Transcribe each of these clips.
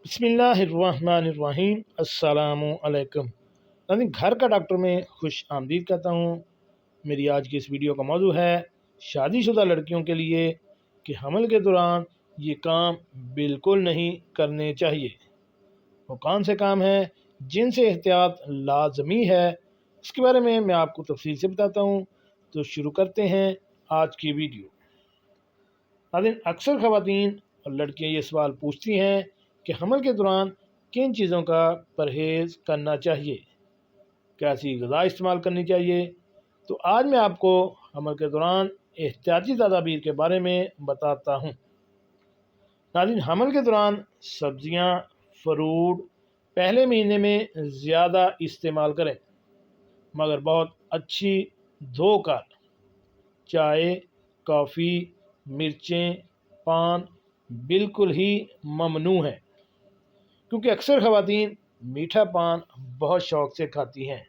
بسم اللہ الرحمن الرحیم، السلام علیکم گھر کا ڈاکٹر میں خوش آمدید کہتا ہوں۔ میری آج کی اس ویڈیو کا موضوع ہے شادی شدہ لڑکیوں کے لیے کہ حمل کے دوران یہ کام بالکل نہیں کرنے چاہیے۔ وہ کون سے کام ہیں جن سے احتیاط لازمی ہے، اس کے بارے میں آپ کو تفصیل سے بتاتا ہوں۔ تو شروع کرتے ہیں آج کی ویڈیو۔ اکثر خواتین اور لڑکیاں یہ سوال پوچھتی ہیں کہ حمل کے دوران کن چیزوں کا پرہیز کرنا چاہیے، کیسی غذا استعمال کرنی چاہیے۔ تو آج میں آپ کو حمل کے دوران احتیاطی تدابیر کے بارے میں بتاتا ہوں۔ ناظرین، حمل کے دوران سبزیاں، فروٹ پہلے مہینے میں زیادہ استعمال کریں، مگر بہت اچھی دھو کر۔ چائے، کافی، مرچیں، پان بالکل ہی ممنوع ہے، کیونکہ اکثر خواتین میٹھا پان بہت شوق سے کھاتی ہیں،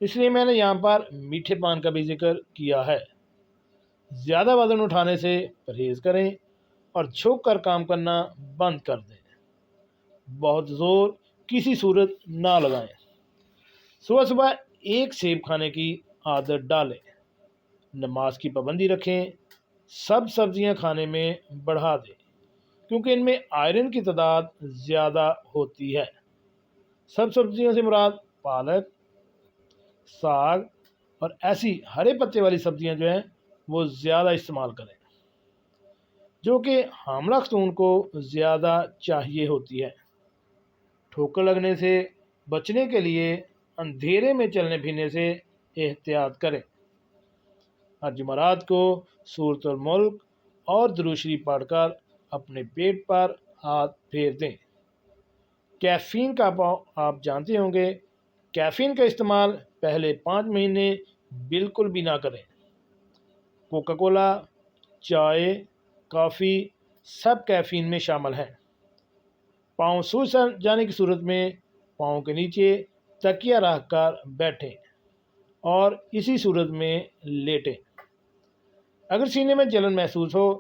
اس لیے میں نے یہاں پر میٹھے پان کا بھی ذکر کیا ہے۔ زیادہ وزن اٹھانے سے پرہیز کریں اور جھک کر کام کرنا بند کر دیں۔ بہت زور کسی صورت نہ لگائیں۔ صبح صبح ایک سیب کھانے کی عادت ڈالیں۔ نماز کی پابندی رکھیں۔ سب سبزیاں کھانے میں بڑھا دیں، کیونکہ ان میں آئرن کی تعداد زیادہ ہوتی ہے۔ سب سبزیوں سے مراد پالک، ساگ اور ایسی ہرے پتے والی سبزیاں جو ہیں وہ زیادہ استعمال کریں، جو کہ حاملہ خاتون کو زیادہ چاہیے ہوتی ہے۔ ٹھوکر لگنے سے بچنے کے لیے اندھیرے میں چلنے پھرنے سے احتیاط کریں۔ ہر جمعرات کو سورۃ الملک اور درود شریف پڑھ کر اپنے پیٹ پر ہاتھ پھیر دیں۔ کیفین کا آپ جانتے ہوں گے، کیفین کا استعمال پہلے 5 مہینے بالکل بھی نہ کریں۔ کوکا کولا، چائے، کافی سب کیفین میں شامل ہیں۔ پاؤں سوج جانے کی صورت میں پاؤں کے نیچے تکیہ رکھ کر بیٹھیں اور اسی صورت میں لیٹیں۔ اگر سینے میں جلن محسوس ہو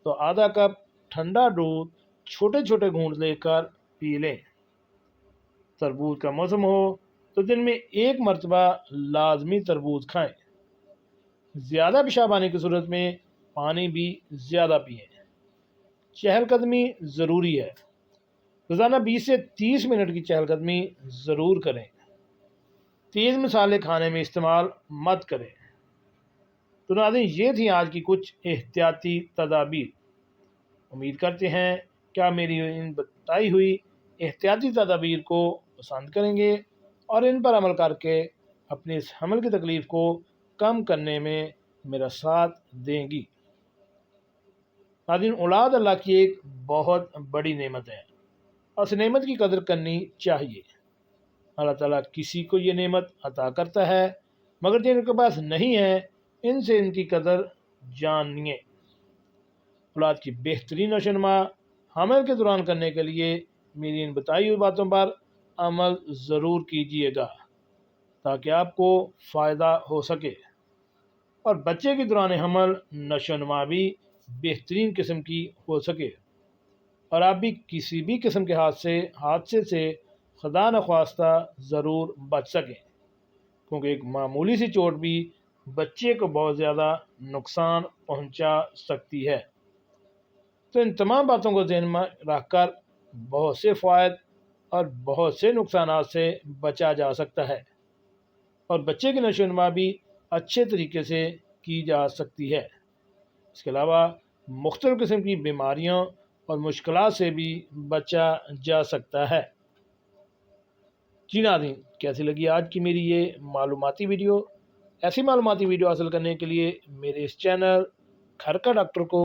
تو آدھا کپ ٹھنڈا دودھ چھوٹے چھوٹے گھونٹ لے کر پی لیں۔ تربوز کا موسم ہو تو دن میں 1 مرتبہ لازمی تربوز کھائیں۔ زیادہ پیشاب آنے کی صورت میں پانی بھی زیادہ پئیں۔ چہل قدمی ضروری ہے، روزانہ 20 سے 30 منٹ کی چہل قدمی ضرور کریں۔ تیز مسالے کھانے میں استعمال مت کریں۔ تو ناظرین، یہ تھی آج کی کچھ احتیاطی تدابیر۔ امید کرتے ہیں کہ آپ میری ان بتائی ہوئی احتیاطی تدابیر کو پسند کریں گے اور ان پر عمل کر کے اپنی اس حمل کی تکلیف کو کم کرنے میں میرا ساتھ دیں گی۔ ناظرین، اولاد اللہ کی ایک بہت بڑی نعمت ہے اور اس نعمت کی قدر کرنی چاہیے۔ اللہ تعالیٰ کسی کو یہ نعمت عطا کرتا ہے، مگر جن کے پاس نہیں ہے ان سے ان کی قدر جانیے۔ اولاد کی بہترین نشوونما حمل کے دوران کرنے کے لیے میری ان بتائی ہوئی باتوں پر عمل ضرور کیجیے گا، تاکہ آپ کو فائدہ ہو سکے اور بچے کے دوران حمل نشوونما بھی بہترین قسم کی ہو سکے اور آپ بھی کسی بھی قسم کے حادثے سے خدا نخواستہ ضرور بچ سکیں، کیونکہ ایک معمولی سی چوٹ بھی بچے کو بہت زیادہ نقصان پہنچا سکتی ہے۔ تو ان تمام باتوں کو ذہن میں رکھ کر بہت سے فوائد اور بہت سے نقصانات سے بچا جا سکتا ہے اور بچے کی نشوونما بھی اچھے طریقے سے کی جا سکتی ہے۔ اس کے علاوہ مختلف قسم کی بیماریوں اور مشکلات سے بھی بچا جا سکتا ہے۔ جی ناظرین، کیسی لگی آج کی میری یہ معلوماتی ویڈیو؟ ایسی معلوماتی ویڈیو حاصل کرنے کے لیے میرے اس چینل گھر کا ڈاکٹر کو